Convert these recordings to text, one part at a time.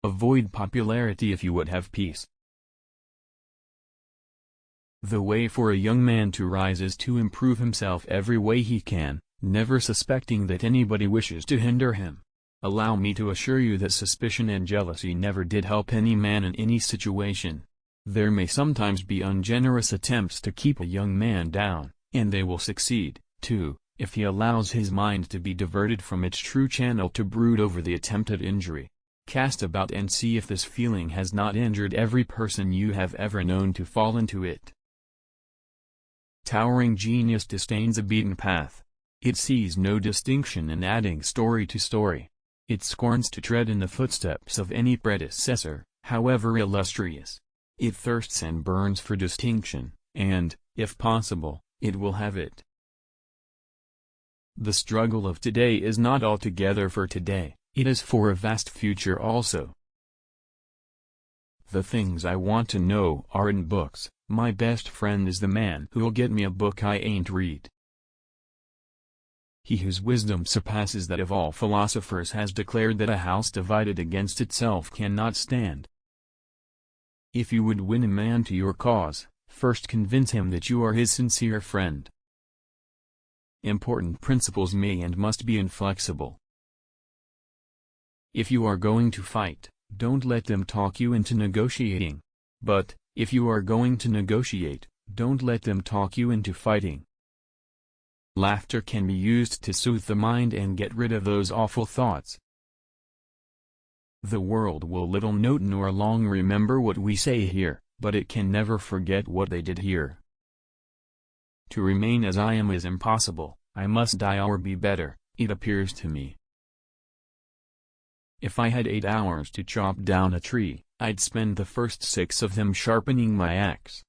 Avoid popularity if you would have peace. The way for a young man to rise is to improve himself every way he can, never suspecting that anybody wishes to hinder him. Allow me to assure you that suspicion and jealousy never did help any man in any situation. There may sometimes be ungenerous attempts to keep a young man down, and they will succeed, too, if he allows his mind to be diverted from its true channel to brood over the attempted injury. Cast about and see if this feeling has not injured every person you have ever known to fall into it. Towering genius disdains a beaten path. It sees no distinction in adding story to story. It scorns to tread in the footsteps of any predecessor, however illustrious. It thirsts and burns for distinction, and, if possible, it will have it. The struggle of today is not altogether for today, it is for a vast future also. The things I want to know are in books. My best friend is the man who'll get me a book I ain't read. He whose wisdom surpasses that of all philosophers has declared that a house divided against itself cannot stand. If you would win a man to your cause, first convince him that you are his sincere friend. Important principles may and must be inflexible. If you are going to fight, don't let them talk you into negotiating. But, if you are going to negotiate, don't let them talk you into fighting. Laughter can be used to soothe the mind and get rid of those awful thoughts. The world will little note nor long remember what we say here, but it can never forget what they did here. To remain as I am is impossible. I must die or be better, it appears to me. If I had 8 hours to chop down a tree, I'd spend the first 6 of them sharpening my axe.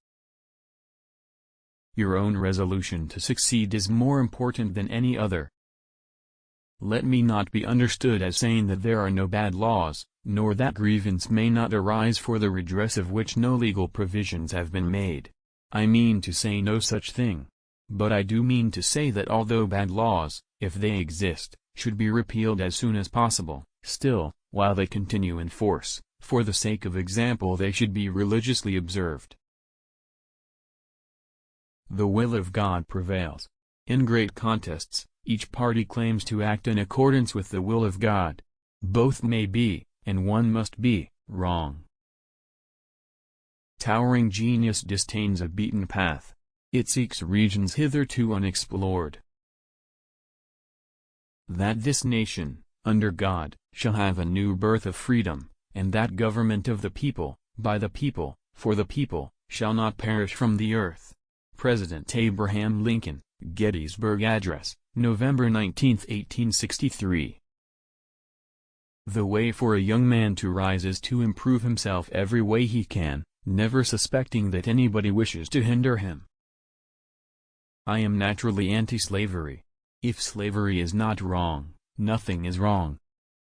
Your own resolution to succeed is more important than any other. Let me not be understood as saying that there are no bad laws, nor that grievance may not arise for the redress of which no legal provisions have been made. I mean to say no such thing. But I do mean to say that although bad laws, if they exist, should be repealed as soon as possible, still, while they continue in force, for the sake of example they should be religiously observed. The will of God prevails. In great contests, each party claims to act in accordance with the will of God. Both may be, and one must be, wrong. Towering genius disdains a beaten path. It seeks regions hitherto unexplored. That this nation, under God, shall have a new birth of freedom, and that government of the people, by the people, for the people, shall not perish from the earth. President Abraham Lincoln, Gettysburg Address, November 19, 1863. The way for a young man to rise is to improve himself every way he can, never suspecting that anybody wishes to hinder him. I am naturally anti-slavery. If slavery is not wrong, nothing is wrong.